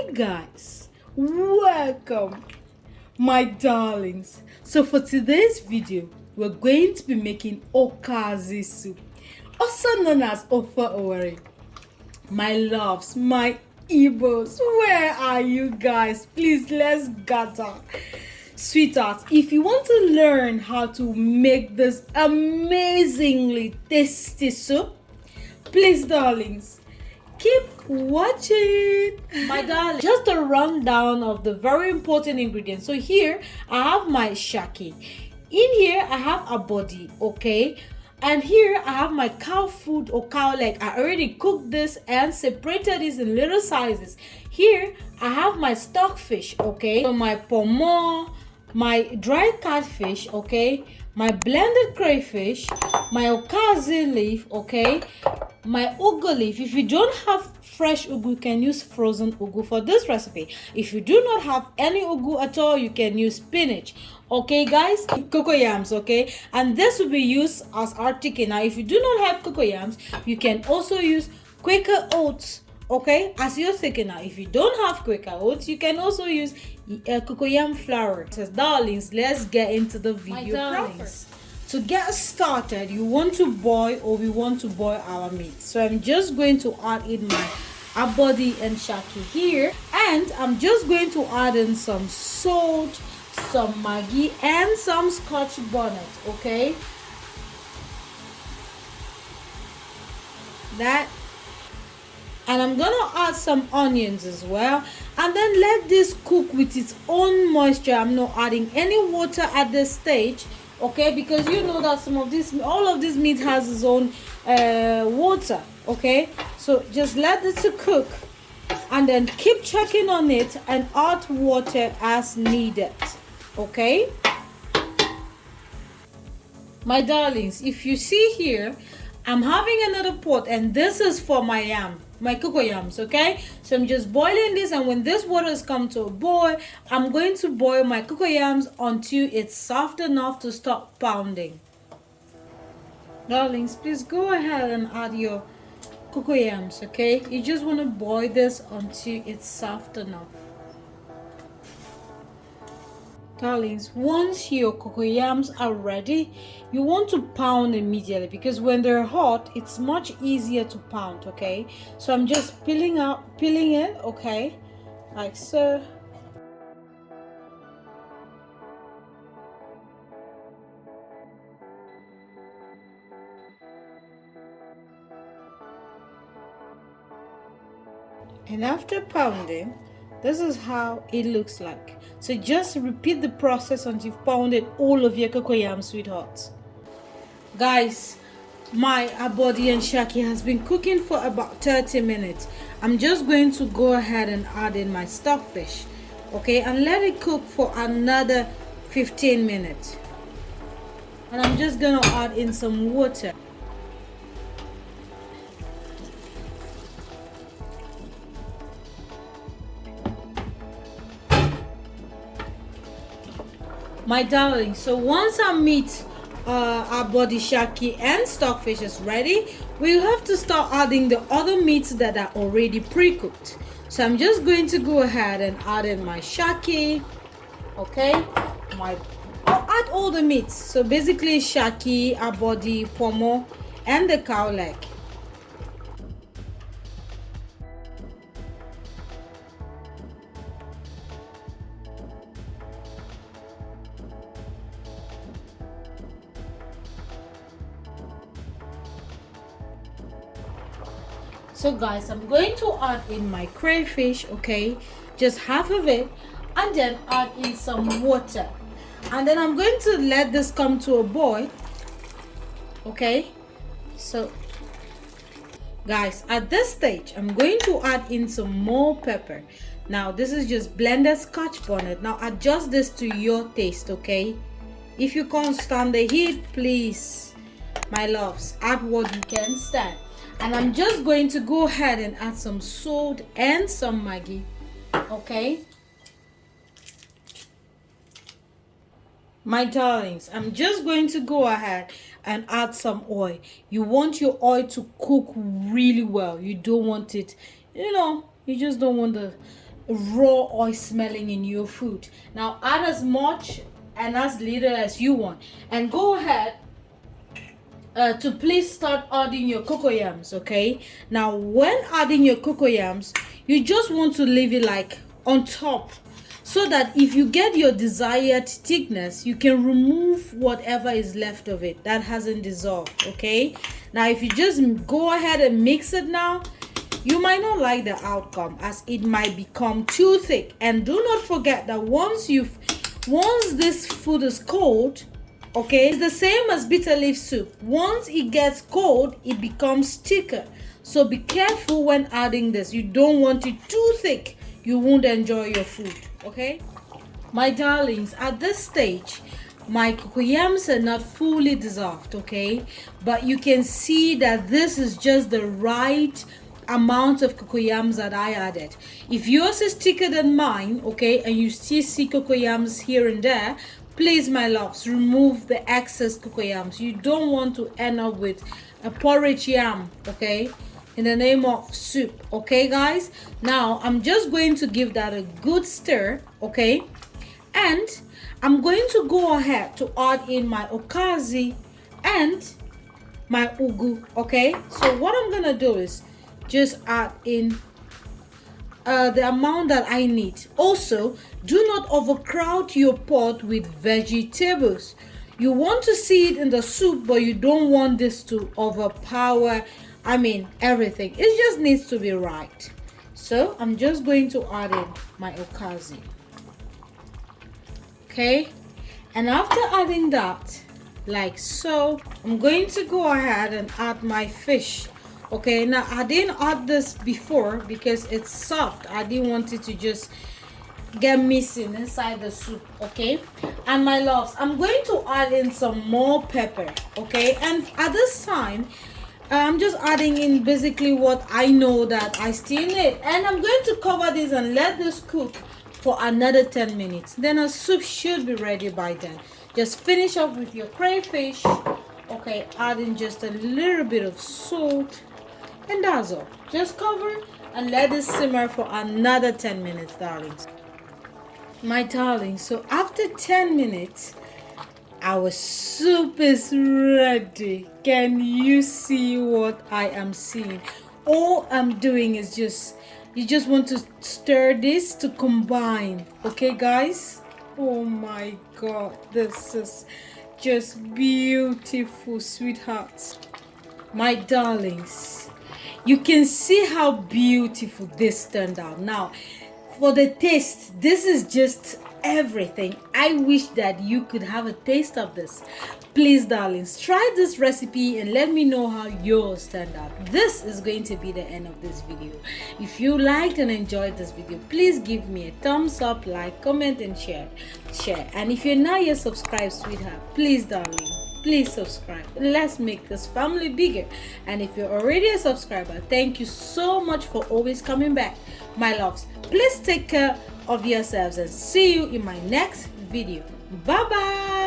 Hi guys, welcome my darlings. So for today's video, we're going to be making Okazi soup, also known as Ofe Owerri. My loves, my Igbos, where are you guys? Please, let's gather. Sweethearts, if you want to learn how to make this amazingly tasty soup, please darlings, keep watching. My darling, just a rundown of the very important ingredients. So here I have my Shaki. In here I have Abodi, okay, and here I have my cow food or cow leg. I already cooked this and separated this in little sizes. Here I have my stockfish, okay, so my pomo, my dry catfish, okay, my blended crayfish, my Okazi leaf, okay, my Ugu leaf. If you don't have fresh ugu, you can use frozen ugu for this recipe. If you do not have any ugu at all, you can use spinach, okay guys. Cocoyams, okay, and this will be used as our chicken. Now if you do not have cocoyams, you can also use Quaker oats, okay, as your thickener. If you don't have Quaker oats, you can also use cocoyam flour. So darlings, let's get into the video proper. To get started, you want to boil, or we want to boil our meat. So I'm just going to add in my Abodi and Shaki here, and I'm just going to add in some salt, some Maggi, and some Scotch bonnet, okay, that, and I'm gonna add some onions as well, and then let this cook with its own moisture. I'm not adding any water at this stage, okay, because you know that all of this meat has its own water, okay. So just let it to cook, and then keep checking on it and add water as needed, okay. My darlings, if you see here, I'm having another pot, and this is for my yam, my cocoyams, okay. So I'm just boiling this, and when this water has come to a boil, I'm going to boil my cocoyams until it's soft enough to stop pounding. Darlings, please go ahead and add your cocoyams, okay. You just want to boil this until it's soft enough. Darlings, once your cocoyams are ready, you want to pound immediately, because when they're hot, it's much easier to pound, okay. So I'm just peeling it, okay, like so. And after pounding, this is how it looks like. So just repeat the process until you've pounded all of your cocoyam, sweethearts. Guys, my Abodi and Shaki has been cooking for about 30 minutes. I'm just going to go ahead and add in my stockfish, okay, and let it cook for another 15 minutes. And I'm just gonna add in some water. My darling, so once our meat, our body Shaki and stockfish is ready, we have to start adding the other meats that are already pre-cooked. So I'm just going to go ahead and add in my Shaki, okay, I'll add all the meats. So basically Shaki, Abodi, pomo, and the cow leg. So guys, I'm going to add in my crayfish, okay, just half of it, and then add in some water, and then I'm going to let this come to a boil, okay. So guys, at this stage I'm going to add in some more pepper. Now this is just blended Scotch bonnet. Now adjust this to your taste, okay. If you can't stand the heat, please, my loves, add what you can stand. And I'm just going to go ahead and add some salt and some Maggi, okay. My darlings, I'm just going to go ahead and add some oil. You want your oil to cook really well. You don't want it, you just don't want raw oil smelling in your food. Now add as much and as little as you want, and go ahead to please start adding your cocoyams. Okay, now when adding your cocoyams, you just want to leave it like on top, so that if you get your desired thickness, you can remove whatever is left of it that hasn't dissolved. Okay, now if you just go ahead and mix it now, you might not like the outcome, as it might become too thick. And do not forget that once this food is cold, okay, it's the same as bitter leaf soup. Once it gets cold, it becomes thicker. So be careful when adding this. You don't want it too thick. You won't enjoy your food. Okay, my darlings, at this stage my cocoyams are not fully dissolved, okay, but you can see that this is just the right amount of cocoyams that I added. If yours is thicker than mine, okay, and you still see cocoyams here and there, please, my loves, remove the excess cocoyams. You don't want to end up with a porridge yam, okay, in the name of soup. Okay, guys, now I'm just going to give that a good stir, okay, and I'm going to go ahead to add in my Okazi and my Ugu. Okay, so what I'm gonna do is just add in the amount that I need. Also, do not overcrowd your pot with vegetables. You want to see it in the soup, but you don't want this to overpower, everything. It just needs to be right. So I'm just going to add in my Okazi. Okay, and after adding that, like so, I'm going to go ahead and add my fish. Okay, now I didn't add this before because it's soft. I didn't want it to just get missing inside the soup. Okay, and my loves, I'm going to add in some more pepper. Okay, and at this time I'm just adding in basically what I know that I still need, and I'm going to cover this and let this cook for another 10 minutes. Then our soup should be ready by then. Just finish off with your crayfish. Okay, add in just a little bit of salt, and that's all. Just cover and let it simmer for another 10 minutes, darlings. My darlings, so after 10 minutes, our soup is ready. Can you see what I am seeing? All I'm doing is you just want to stir this to combine. Okay, guys? Oh my God, this is just beautiful, sweethearts. My darlings, you can see how beautiful this turned out. Now, for the taste, this is just everything. I wish that you could have a taste of this. Please, darlings, try this recipe and let me know how yours turned out. This is going to be the end of this video. If you liked and enjoyed this video, please give me a thumbs up, like, comment, and share. And if you're not yet subscribed, sweetheart, please, darling, please subscribe. Let's make this family bigger. And if you're already a subscriber, thank you so much for always coming back, my loves. Please take care of yourselves and see you in my next video. Bye bye.